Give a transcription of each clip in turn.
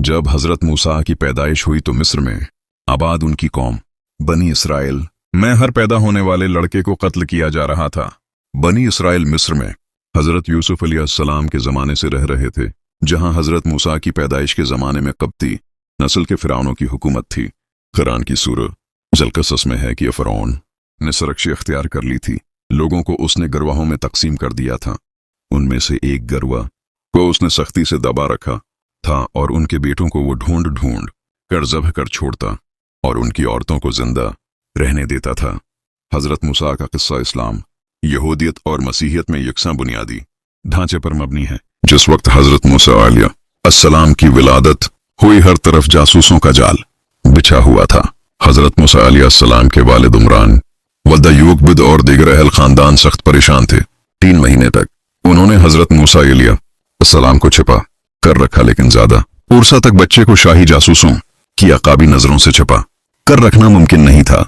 जब हजरत मूसा की पैदाइश हुई तो मिस्र में आबाद उनकी कौम बनी इसराइल में हर पैदा होने वाले लड़के को कत्ल किया जा रहा था। बनी इसराइल मिस्र में हजरत यूसुफ अलैहिस्सलाम के ज़माने से रह रहे थे, जहां हजरत मूसा की पैदाइश के ज़माने में कब्ती नस्ल के फ़िरौनों की हुकूमत थी। कुरान की सूरह अल-कसस में है कि फ़िरौन ने सरकशी अख्तियार कर ली थी। लोगों को उसने गरवाहों में तकसीम कर दिया था। उनमें से एक गरवा को उसने सख्ती से दबा रखा था और उनके बेटों को वो ढूंढ ढूंढ कर ज़ब्ह कर छोड़ता और उनकी औरतों को जिंदा रहने देता था। हजरत मूसा का किस्सा इस्लाम, यहूदियत और मसीहियत में यकसा बुनियादी ढांचे पर मबनी है। जिस वक्त हजरत मूसा अलैहिस्सलाम की विलादत हुई, हर तरफ जासूसों का जाल बिछा हुआ था। हजरत मूसा अलैहिस्सलाम के वालिद उमरान वद्दयूक बिद और दीगर अहल खानदान सख्त परेशान थे। 3 महीने तक उन्होंने हजरत मूसा अलैहिस्सलाम को छिपा कर रखा, लेकिन ज्यादा उर्सा तक बच्चे को शाही जासूसों की अकाबी नजरों से छिपा कर रखना मुमकिन नहीं था।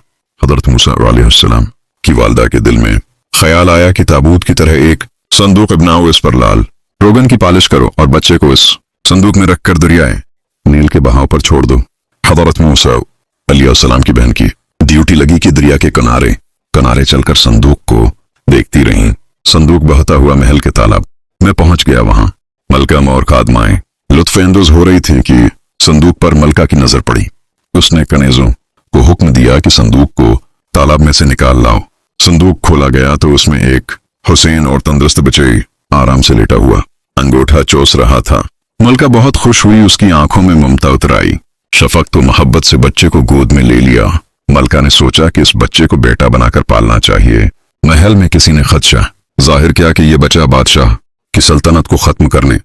हजरत मूसा अलैहिस्सलाम की वालदा के दिल में ख्याल आया कि ताबूत की तरह एक संदूक बनाओ, इस पर लाल रोगन की पालिश करो और बच्चे को इस संदूक में रखकर दरियाए नील के बहाव पर छोड़ दो। हजरत मूसा अलैहिस्सलाम की बहन की ड्यूटी लगी कि दरिया के किनारे किनारे चलकर संदूक को देखती रहीं। संदूक बहता हुआ महल के तालाब में पहुंच गया। वहां मलका और खादमाएं लुत्फेंदोज हो रही थी कि संदूक पर मलका की नजर पड़ी। उसने कनेजों को हुक्म दिया कि संदूक को तालाब में से निकाल लाओ। संदूक खोला गया तो उसमें एक हुसैन और तंदुरुस्त बच्चे आराम से लेटा हुआ अंगूठा चोस रहा था। मलका बहुत खुश हुई, उसकी आंखों में ममता उतर आई। शफक तो मोहब्बत से बच्चे को गोद में ले लिया। मलका ने सोचा कि इस बच्चे को बेटा बनाकर पालना चाहिए। महल में किसी ने खदशा जाहिर किया कि यह बच्चा बादशाह की सल्तनत को खत्म करने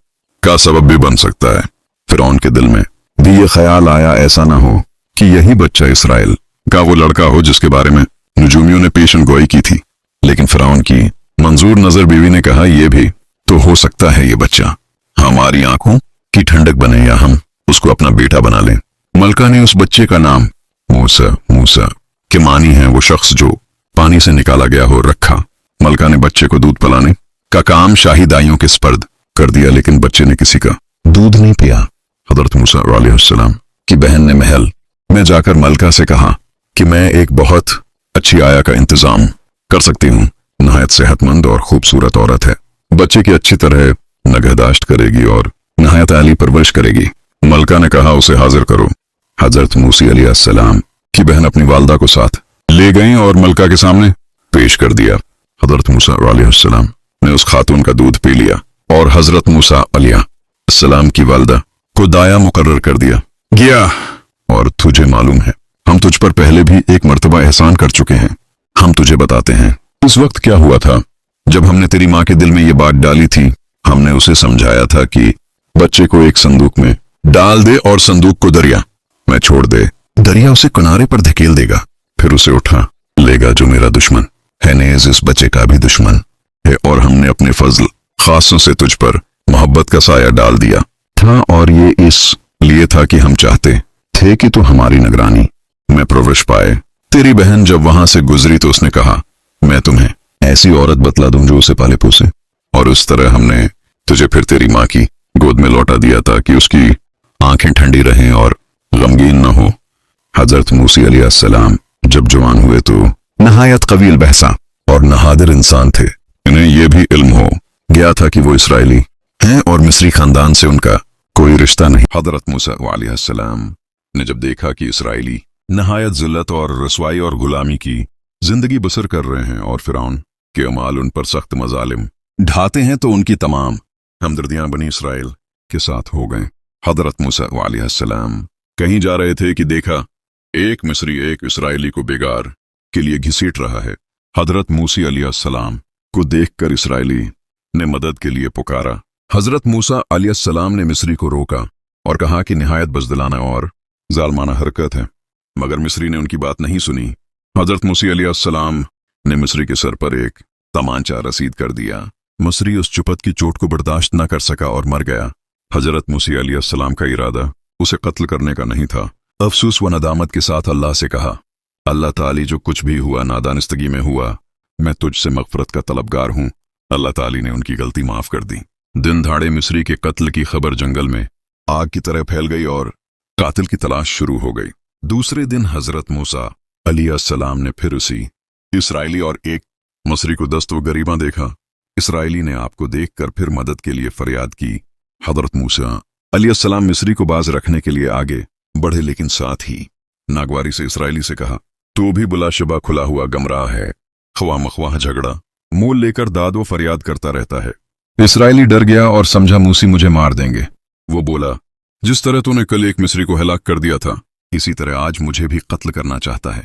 का सबब भी बन सकता है। फिरौन के दिल में भी ये ख्याल आया, ऐसा ना हो कि यही बच्चा इसराइल का वो लड़का हो जिसके बारे में नजूमियों ने पेशन गोई की थी। लेकिन फिरौन की मंजूर नजर बीवी ने कहा, यह भी तो हो सकता है ये बच्चा हमारी आंखों की ठंडक बने या हम उसको अपना बेटा बना लें। मलका ने उस बच्चे का नाम मूसा के मानी है वो शख्स जो पानी से निकाला गया हो रखा। मलका ने बच्चे को दूध पिलाने का काम शाही दाइयों के स्पर्द कर दिया, लेकिन बच्चे ने किसी का दूध नहीं पिया। हजरत मूसा अलैहिस्सलाम की बहन ने महल में जाकर मलका से कहा कि मैं एक बहुत अच्छी आया का इंतजाम कर सकती हूँ। नहायत सेहतमंद और खूबसूरत औरत है, बच्चे की अच्छी तरह नगहदाश्त करेगी और नहायत आली परवरिश करेगी। मलका ने कहा, उसे हाजिर करो। हजरत मूसा अलैहिस्सलाम की बहन अपनी वालदा को साथ ले गई और मलका के सामने पेश कर दिया। हजरत मूसा अलैहिस्सलाम ने उस खातून का दूध पी लिया और हजरत मूसा अलैहिस्सलाम की वालदा को दाया मुकर्रर कर दिया गया। और तुझे मालूम है हम तुझ पर पहले भी एक मर्तबा एहसान कर चुके हैं, हम तुझे बताते हैं। उस वक्त क्या हुआ था जब हमने तेरी माँ के दिल में ये बात डाली थी। हमने उसे समझाया था कि बच्चे को एक संदूक में डाल दे और संदूक को दरिया में छोड़ दे। दरिया उसे किनारे पर धकेल देगा, फिर उसे उठा लेगा। जो मेरा दुश्मन है नेज़ इस बच्चे का भी दुश्मन है, और हमने अपने फजल खासों से तुझ पर मोहब्बत का साया डाल दिया था, और ये इस लिए था कि हम चाहते थे कि तू हमारी निगरानी में प्रवेश पाए। तेरी बहन जब वहां से गुजरी तो उसने कहा, मैं तुम्हें ऐसी औरत बतला दूं जो उसे पाले पोसे, और उस तरह हमने तुझे फिर तेरी माँ की गोद में लौटा दिया था कि उसकी आंखें ठंडी रहें और गमगीन न हो। हजरत मूसा अलैहिस्सलाम जब जवान हुए तो नहायत कबील बहसा और नहादिर इंसान थे। इन्हें यह भी इल्म हो गया था कि वो इसराइली हैं और मिस्री खानदान से उनका कोई रिश्ता नहीं। हजरत मूसा अलैहिस्सलाम ने जब देखा कि इसराइली नहायत जिल्लत और रसवाई और गुलामी की जिंदगी बसर कर रहे हैं और फिरौन के अमाल उन पर सख्त मजालिम ढाते हैं, तो उनकी तमाम हमदर्दियां बनी इसराइल के साथ हो गए। हजरत मूसा अलैहिस्सलाम कहीं जा रहे थे कि देखा एक मिस्री एक इसराइली को बेगार के लिए घसीट रहा है। हजरत मूसा अलैहिस्सलाम को देखकर इसराइली ने मदद के लिए पुकारा। हजरत मूसा अलैहिस्सलाम ने मिस्री को रोका और कहा कि निहायत बज़दिलाना और जालमाना हरकत है, मगर मिस्री ने उनकी बात नहीं सुनी। हजरत मूसा अलैहिस्सलाम ने मिस्री के सर पर एक तमांचा रसीद कर दिया। मिस्री उस चुपत की चोट को बर्दाश्त न कर सका और मर गया। हजरत मूसा अलैहिस्सलाम का इरादा उसे कत्ल करने का नहीं था। अफसोस व नदामत के साथ अल्लाह से कहा, अल्लाह ताली जो कुछ भी हुआ नादानिस्तगी में हुआ, मैं तुझसे मग़फ़िरत का तलबगार हूँ। अल्लाह ताली ने उनकी गलती माफ़ कर दी। दिन दहाड़े मिस्री के कत्ल की खबर जंगल में आग की तरह फैल गई और कातिल की तलाश शुरू हो गई। दूसरे दिन हजरत मूसा अलैहिस्सलाम ने फिर उसी इसराइली और एक मसरी को दस्तगरीबा देखा। इसराइली ने आपको देखकर फिर मदद के लिए फरियाद की। हजरत मूसा अलैहिस्सलाम मिस्री को बाज रखने के लिए आगे बढ़े, लेकिन साथ ही नागवारी से इसराइली से कहा, तू भी बुलाशबा खुला हुआ गमराह है, ख्वाह मख्वाह झगड़ा मोल लेकर दाद व फरियाद करता रहता है। इसराइली डर गया और समझा मूसी मुझे मार देंगे। वो बोला, जिस तरह तूने कल एक मिस्री को हलाक कर दिया था, इसी तरह आज मुझे भी कत्ल करना चाहता है।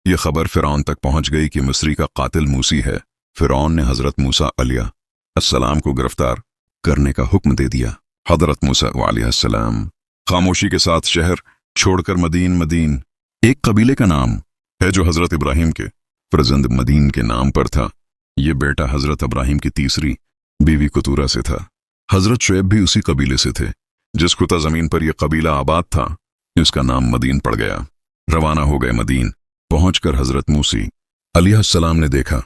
यह खबर फिरौन तक पहुंच गई कि मिस्री का कातिल मूसी है। फिरौन ने हजरत मूसा अलैहिस्सलाम को गिरफ्तार करने का हुक्म दे दिया। हजरत मूसा अलैहिस्सलाम खामोशी के साथ शहर छोड़कर मदीन एक कबीले का नाम है जो हजरत इब्राहिम के फर्जंद मदीन के नाम पर था। ये बेटा हजरत इब्राहिम की तीसरी बीवी कुतूरा से था। हजरत शुएब भी उसी कबीले से थे। जिस खुता जमीन पर यह कबीला आबाद था, इसका नाम मदीन पड़ गया। रवाना हो गए मदीन। पहुंचकर हजरत मूसी अलैहिस्सलाम ने देखा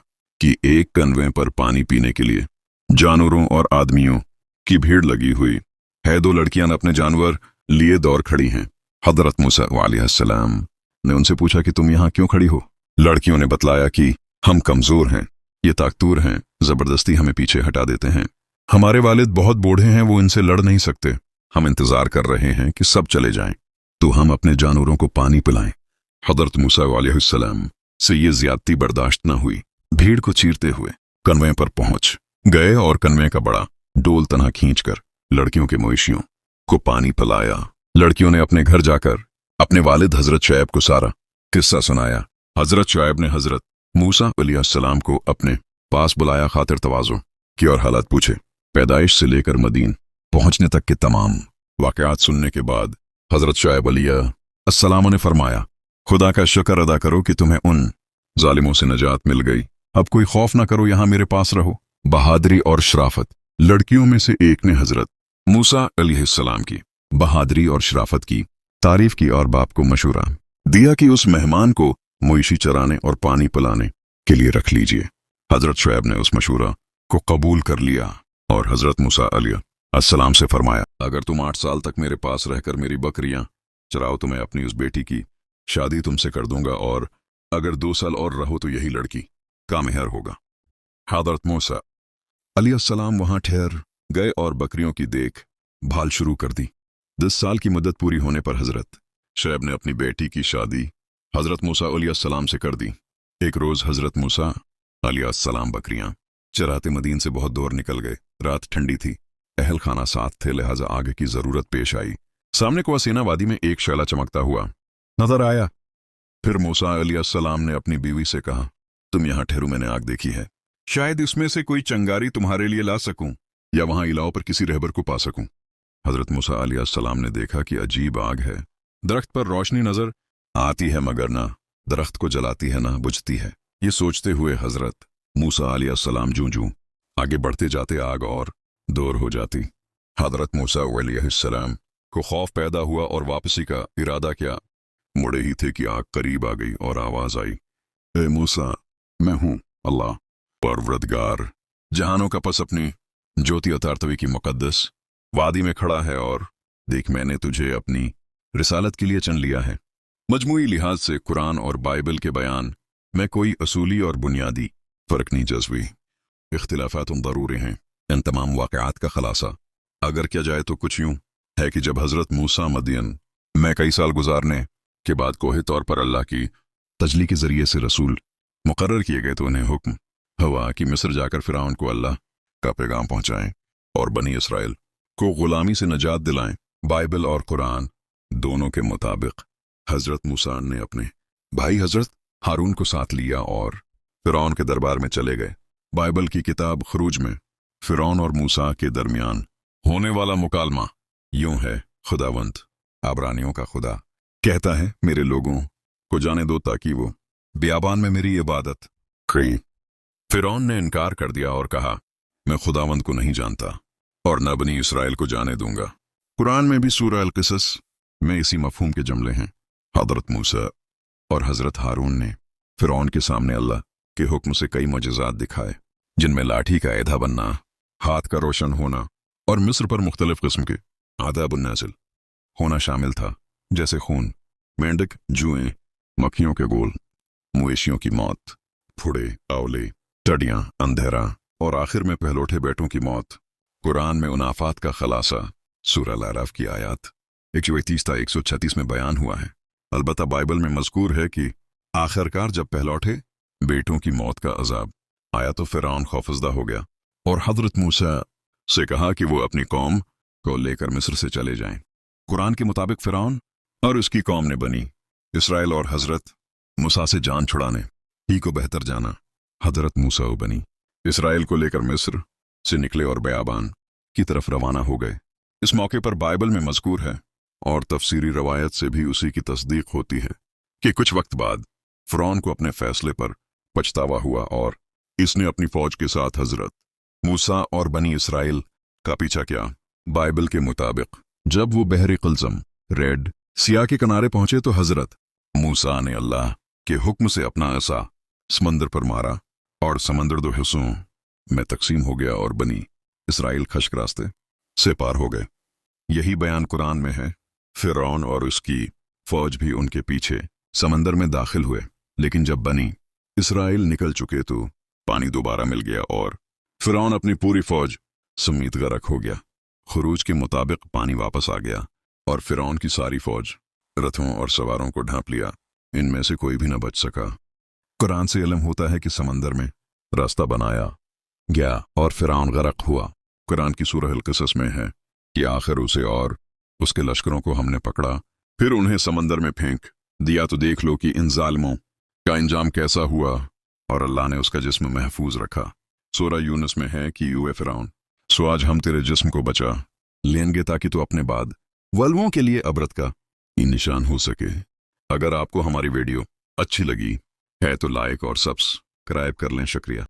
कि एक कनवे पर पानी पीने के लिए जानवरों और आदमियों की भीड़ लगी हुई है। दो लड़कियां अपने जानवर लिए दौड़ खड़ी हैं। हजरत मूसा अलैहिस्सलाम ने उनसे पूछा कि तुम यहां क्यों खड़ी हो? लड़कियों ने बतलाया कि हम कमजोर हैं, ये ताकतूर हैं, जबरदस्ती हमें पीछे हटा देते हैं। हमारे वालिद बहुत बूढ़े हैं, वो इनसे लड़ नहीं सकते। हम इंतजार कर रहे हैं कि सब चले जाएं तो हम अपने जानवरों को पानी पिलाएं। हजरत मूसा अलैहिस्सलाम से ये ज्यादती बर्दाश्त न हुई। भीड़ को चीरते हुए कनवे पर पहुंच गए और कनवे का बड़ा डोल तना खींचकर लड़कियों के मवेशियों को पानी पिलाया। लड़कियों ने अपने घर जाकर अपने वालिद हजरत शुएब को सारा किस्सा सुनाया। हजरत शुएब ने हजरत मूसा अलैहिस्सलाम को अपने पास बुलाया, खातिर तवाज़ो की और हालात पूछे। पैदाइश से लेकर मदीन पहुंचने तक के तमाम वाक़यात सुनने के बाद हजरत शुएब अलैहिस्सलाम ने फरमाया, खुदा का शुक्र अदा करो कि तुम्हें उन जालिमों से नजात मिल गई। अब कोई खौफ ना करो, यहां मेरे पास रहो। बहादुरी और शराफत। लड़कियों में से एक ने हजरत मूसा अलैहिस्सलाम की बहादुरी और शराफत की तारीफ की और बाप को मशूरा दिया कि उस मेहमान को मवेशी चराने और पानी पिलाने के लिए रख लीजिए। हजरत शुएब ने उस मशूरा को कबूल कर लिया और हजरत मूसा अलैहिस्सलाम से फरमाया, अगर तुम 8 साल तक मेरे पास रहकर मेरी बकरियां चराओ तो मैं अपनी उस बेटी की शादी तुमसे कर दूंगा, और अगर 2 साल और रहो तो यही लड़की का मेहर होगा। हजरत मूसा अलैहिस्सलाम वहां ठहर गए और बकरियों की देख भाल शुरू कर दी। 10 साल की मुद्दत पूरी होने पर हजरत शुएब ने अपनी बेटी की शादी हजरत मूसा अलैहिस्सलाम से कर दी। एक रोज हजरत मूसा अलैहिस्सलाम बकरियां चराते मदीन से बहुत दूर निकल गए। रात ठंडी थी, अहल खाना साथ थे, लिहाजा आगे की जरूरत पेश आई। सामने को असीना वादी में एक शैला चमकता हुआ नजर आया। फिर मूसा अलैहिस्सलाम ने अपनी बीवी से कहा, तुम यहां ठहरू, मैंने आग देखी है, शायद इसमें से कोई चंगारी तुम्हारे लिए ला सकूं या वहां इलाओं पर किसी रहबर को पा सकूं। हजरत मूसा अलैहिस्सलाम ने देखा कि अजीब आग है। दरख्त पर रोशनी नजर आती है मगर ना दरख्त को जलाती है ना बुझती है। ये सोचते हुए हजरत मूसा अलैहिस्सलाम जूं आगे बढ़ते जाते आग और दूर हो जाती। हजरत मूसा अलैहिस्सलाम को खौफ पैदा हुआ और वापसी का इरादा किया। मुड़े ही थे कि आग करीब आ गई और आवाज आई, ए मूसा, मैं हूं अल्लाह परवरदिगार जहानों का पस अपनी ज्योति अतारतवी की मुकद्दस वादी में खड़ा है, और देख मैंने तुझे अपनी रिसालत के लिए चुन लिया है। मजमूई लिहाज से कुरान और बाइबल के बयान में कोई असूली और बुनियादी फर्क नहीं जज्वी इख्तिलाफात ज़रूरी हैं। इन तमाम वाक़यात का खलासा अगर किया जाए तो कुछ यूं है कि जब हजरत मूसा मदियन में कई साल गुजारने के बाद कोहे तौर पर अल्लाह की तजली के जरिए से रसूल मुकर्रर किए गए तो उन्हें हुक्म हुआ कि मिस्र जाकर फिरौन को अल्लाह का पैगाम पहुंचाएं और बनी इसराइल को गुलामी से नजात दिलाएं। बाइबल और कुरान दोनों के मुताबिक हजरत मूसा ने अपने भाई हजरत हारून को साथ लिया और फिरौन के दरबार में चले गए। बाइबल की किताब खुरूज में फिरौन और मूसा के दरमियान होने वाला मुकालमा यूं है, खुदावंद आबरानियों का खुदा कहता है, मेरे लोगों को जाने दो ताकि वो बियाबान में मेरी इबादत करें। फिरौन ने इनकार कर दिया और कहा, मैं खुदावंद को नहीं जानता और न बनी इसराइल को जाने दूंगा। कुरान में भी सूरह अल-क़सस में इसी मफहूम के जुमले हैं। हजरत मूसा और हजरत हारून ने फिरौन के सामने अल्लाह के हुक्म से कई मुजज़ात दिखाए, जिनमें लाठी का ऐधा बनना, हाथ का रोशन होना और मिस्र पर मुख्तलिफ किस्म के आदाब नाज़िल होना शामिल था, जैसे खून, मेंढक, जुएं, मक्खियों के गोल, मवेशियों की मौत, फुड़े, आंवले, टडियां, अंधेरा और आखिर में पहलौठे बेटों की मौत। कुरान में उन आफात का खलासा सूरह अल-आराफ की आयत 131 था 136 में बयान हुआ है। अलबत्ता बाइबल में मज़कूर है कि आखिरकार जब पहलौठे बेटों की मौत का अजाब आया तो फिरौन खौफजदा हो गया और हजरत मूसा से कहा कि वो अपनी कौम को लेकर मिस्र से चले जाएं। कुरान के मुताबिक फिरौन और उसकी कौम ने बनी इसराइल और हजरत मूसा से जान छुड़ाने ही को बेहतर जाना। हजरत मूसा और बनी इसराइल को लेकर मिस्र से निकले और बयाबान की तरफ रवाना हो गए। इस मौके पर बाइबल में मज़कूर है और तफसीरी रवायत से भी उसी की तस्दीक होती है कि कुछ वक्त बाद फिरौन को अपने फैसले पर पछतावा हुआ और इसने अपनी फौज के साथ हजरत मूसा और बनी इसराइल का पीछा किया। बाइबल के मुताबिक जब वो बहरे कुलज़म रेड सिया के किनारे पहुंचे तो हजरत मूसा ने अल्लाह के हुक्म से अपना असा समंदर पर मारा और समंदर दो हिस्सों में तकसीम हो गया और बनी इसराइल खश्क रास्ते से पार हो गए। यही बयान कुरान में है। फिरौन और उसकी फौज भी उनके पीछे समंदर में दाखिल हुए, लेकिन जब बनी इसराइल निकल चुके तो पानी दोबारा मिल गया और फिरौन अपनी पूरी फौज समेत गर्क हो गया। खुरूज के मुताबिक पानी वापस आ गया और फिरौन की सारी फौज रथों और सवारों को ढांप लिया, इनमें से कोई भी न बच सका। कुरान से इल्म होता है कि समंदर में रास्ता बनाया गया और फिरौन गर्क हुआ। कुरान की सूरह अल-क़सस में है कि आखिर उसे और उसके लश्करों को हमने पकड़ा, फिर उन्हें समंदर में फेंक दिया, तो देख लो कि इन जालिमों का इंजाम कैसा हुआ, और अल्लाह ने उसका जिस्म महफूज रखा। सूरह यूनुस में है कि यूए फिरौन, सो आज हम तेरे जिस्म को बचा लेंगे ताकि तू अपने बाद वल्वों के लिए अबरत का निशान हो सके। अगर आपको हमारी वीडियो अच्छी लगी है तो लाइक और सब्सक्राइब कर लें। शुक्रिया।